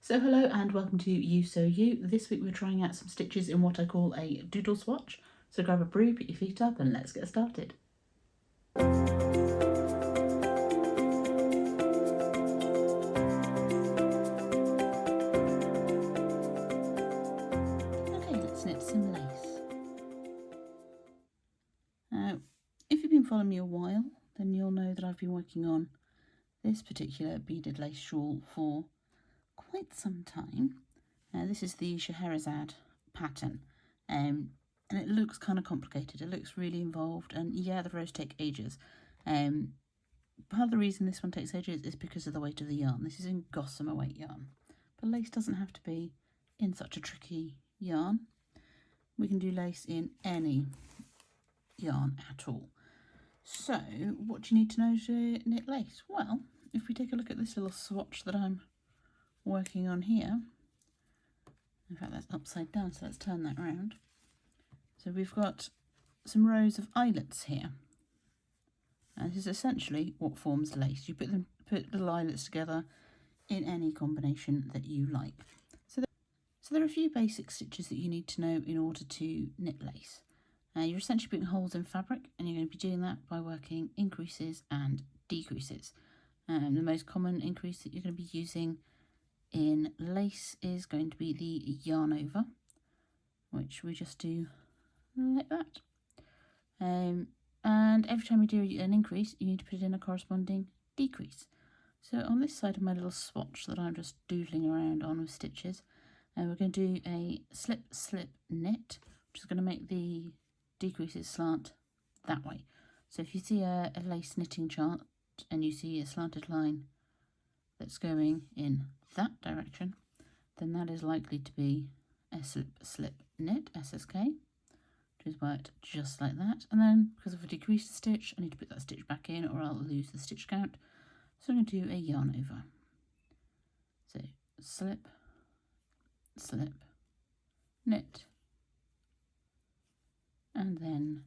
So hello and welcome to Ewe Sew You. This week we're trying out some stitches in what I call a doodle swatch. So grab a brew, put your feet up and let's get started. Okay, let's knit some lace. Now, if you've been following me a while, then you'll know that I've been working on this particular beaded lace shawl for quite some time. This is the Scheherazade pattern, and it looks kind of complicated. It looks really involved, and yeah, the rows take ages. Part of the reason this one takes ages is because of the weight of the yarn. This is in gossamer weight yarn, but lace doesn't have to be in such a tricky yarn. We can do lace in any yarn at all. So what do you need to know to knit lace? Well, if we take a look at this little swatch that I'm working on here, in fact that's upside down, so let's turn that around. So we've got some rows of eyelets here, and this is essentially what forms lace. You put the eyelets together in any combination that you like. So there are a few basic stitches that you need to know in order to knit lace. You're essentially putting holes in fabric, and you're going to be doing that by working increases and decreases. The most common increase that you're going to be using in lace is going to be the yarn over, which we just do like that. And every time you do an increase, you need to put in a corresponding decrease. So on this side of my little swatch that I'm just doodling around on with stitches, we're going to do a slip, slip, knit, which is going to make the decreases slant that way. So if you see a lace knitting chart and you see a slanted line that's going in that direction, then that is likely to be a slip, slip, knit, SSK. Just worked just like that, and then because of a decreased stitch I need to put that stitch back in or I'll lose the stitch count, so I'm going to do a yarn over. So slip, slip, knit, and then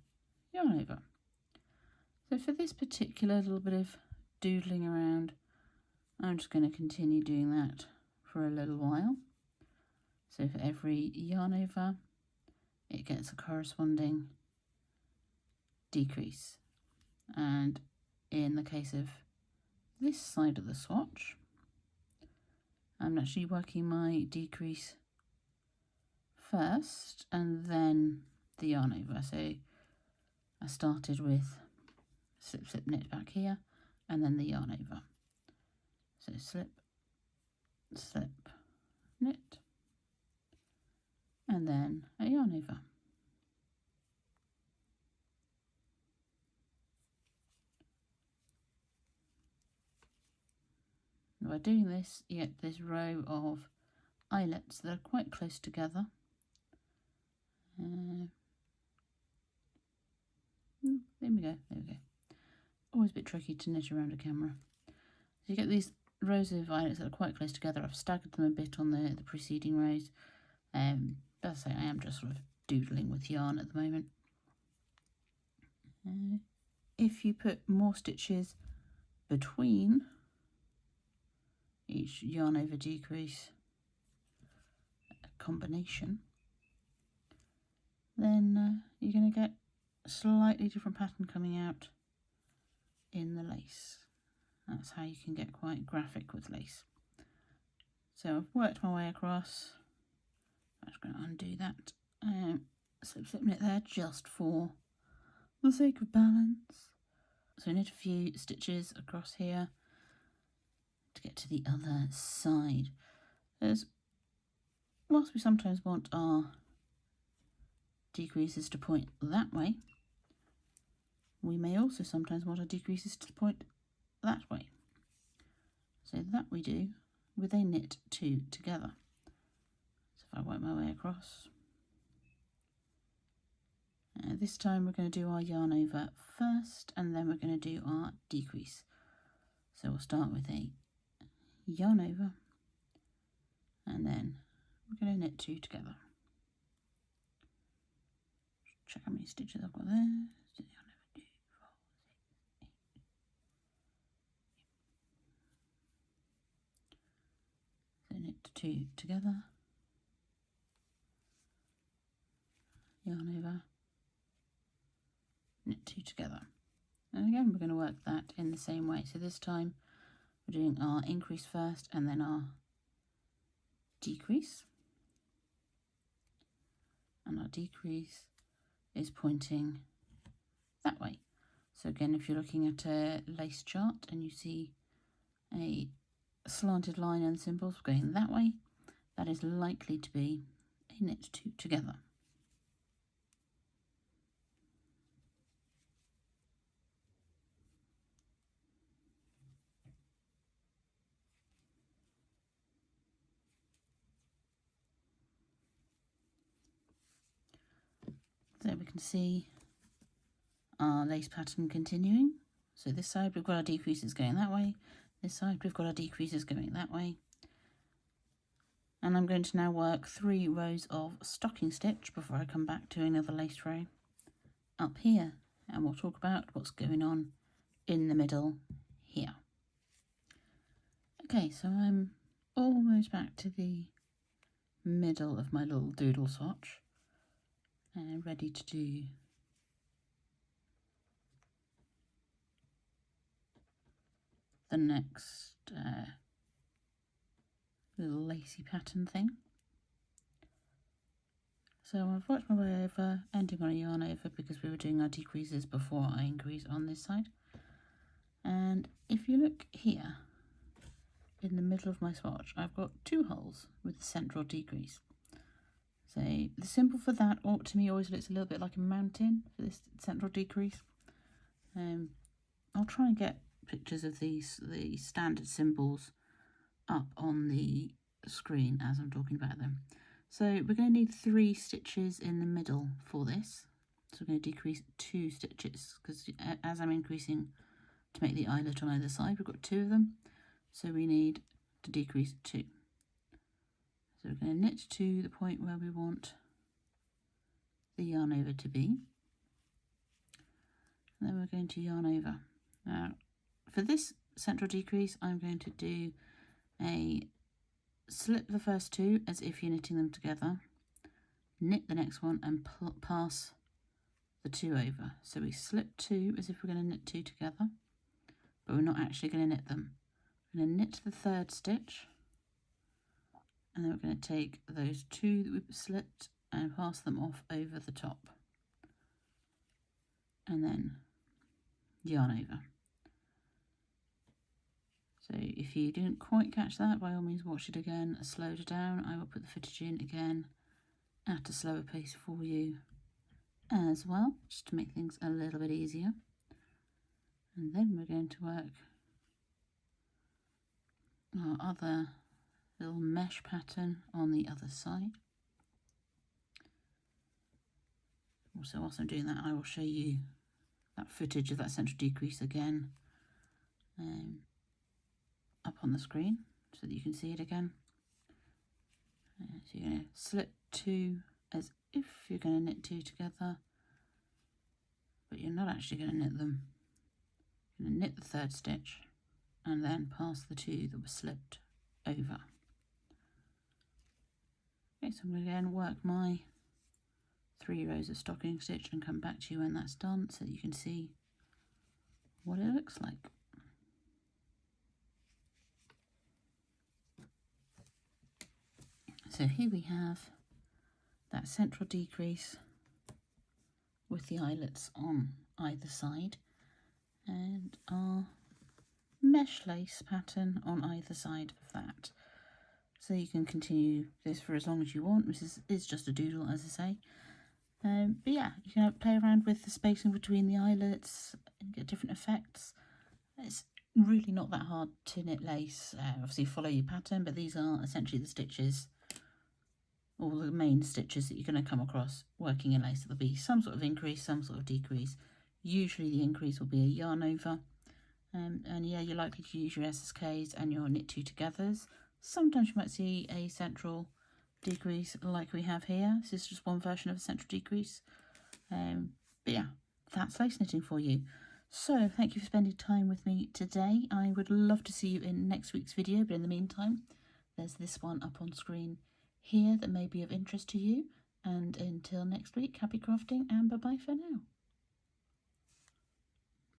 yarn over. So for this particular little bit of doodling around, I'm just going to continue doing that for a little while. So for every yarn over, it gets a corresponding decrease. And in the case of this side of the swatch, I'm actually working my decrease first and then the yarn over. So I started with slip, slip, knit back here and then the yarn over. So slip, slip, knit, and then a yarn over. By doing this, you get this row of eyelets that are quite close together. There we go, there we go. Always a bit tricky to knit around a camera. So you get these rows of eyelets that are quite close together. I've staggered them a bit on the preceding rows. But as I say, I am just sort of doodling with yarn at the moment. If you put more stitches between each yarn over decrease combination, then you're going to get a slightly different pattern coming out in the lace. That's how you can get quite graphic with lace. So I've worked my way across. I'm just going to undo that. Slip, slip, knit there just for the sake of balance. So knit a few stitches across here to get to the other side. Whilst we sometimes want our decreases to point that way, we may also sometimes want our decreases to point that way. So that we do with a knit two together. So if I work my way across, this time we're going to do our yarn over first and then we're going to do our decrease. So we'll start with a yarn over and then we're going to knit two together. Check how many stitches I've got there. So yarn over 2, 4, 6, 8. So knit knit 2 together, yarn over, knit 2 together. And again, we're going to work that in the same way. So this time we're doing our increase first and then our decrease. And our decrease is pointing that way. So again, if you're looking at a lace chart and you see a slanted line and symbols going that way, that is likely to be a knit 2 together. So we can see our lace pattern continuing. So this side we've got our decreases going that way, this side we've got our decreases going that way. And I'm going to now work 3 rows of stocking stitch before I come back to another lace row up here, and we'll talk about what's going on in the middle here. Okay, so I'm almost back to the middle of my little doodle swatch and ready to do the next little lacy pattern thing. So I've worked my way over, ending on a yarn over because we were doing our decreases before I increase on this side. And if you look here in the middle of my swatch, I've got 2 holes with a central decrease. So the symbol for that to me always looks a little bit like a mountain for this central decrease. I'll try and get pictures of the standard symbols up on the screen as I'm talking about them. So we're going to need 3 stitches in the middle for this. So we're going to decrease 2 stitches because as I'm increasing to make the eyelet on either side, we've got 2 of them. So we need to decrease 2. So we're going to knit to the point where we want the yarn over to be. And then we're going to yarn over. Now, for this central decrease, I'm going to do a slip the first 2 as if you're knitting them together, knit the next one and pass the 2 over. So we slip 2 as if we're going to knit 2 together, but we're not actually going to knit them. We're going to knit the 3rd stitch, and then we're going to take those 2 that we've slipped and pass them off over the top, and then yarn over. So if you didn't quite catch that, by all means watch it again, slow it down. I will put the footage in again at a slower pace for you as well, just to make things a little bit easier. And then we're going to work our other little mesh pattern on the other side. Also, whilst I'm doing that, I will show you that footage of that central decrease again up on the screen so that you can see it again. So you're going to slip 2 as if you're going to knit 2 together, but you're not actually going to knit them. You're going to knit the 3rd stitch and then pass the 2 that were slipped over. Okay, so I'm going to again work my 3 rows of stocking stitch and come back to you when that's done so that you can see what it looks like. So here we have that central decrease with the eyelets on either side and our mesh lace pattern on either side of that. So you can continue this for as long as you want. This is just a doodle, as I say. But yeah, you can play around with the spacing between the eyelets and get different effects. It's really not that hard to knit lace. Obviously follow your pattern, but these are essentially the stitches, or the main stitches that you're going to come across working in lace. There'll be some sort of increase, some sort of decrease. Usually the increase will be a yarn over. And yeah, you're likely to use your SSKs and your knit 2 togethers. Sometimes you might see a central decrease like we have here. This is just one version of a central decrease. But yeah, that's lace knitting for you. So thank you for spending time with me today. I would love to see you in next week's video, but in the meantime, there's this one up on screen here that may be of interest to you. And until next week, happy crafting and bye-bye for now.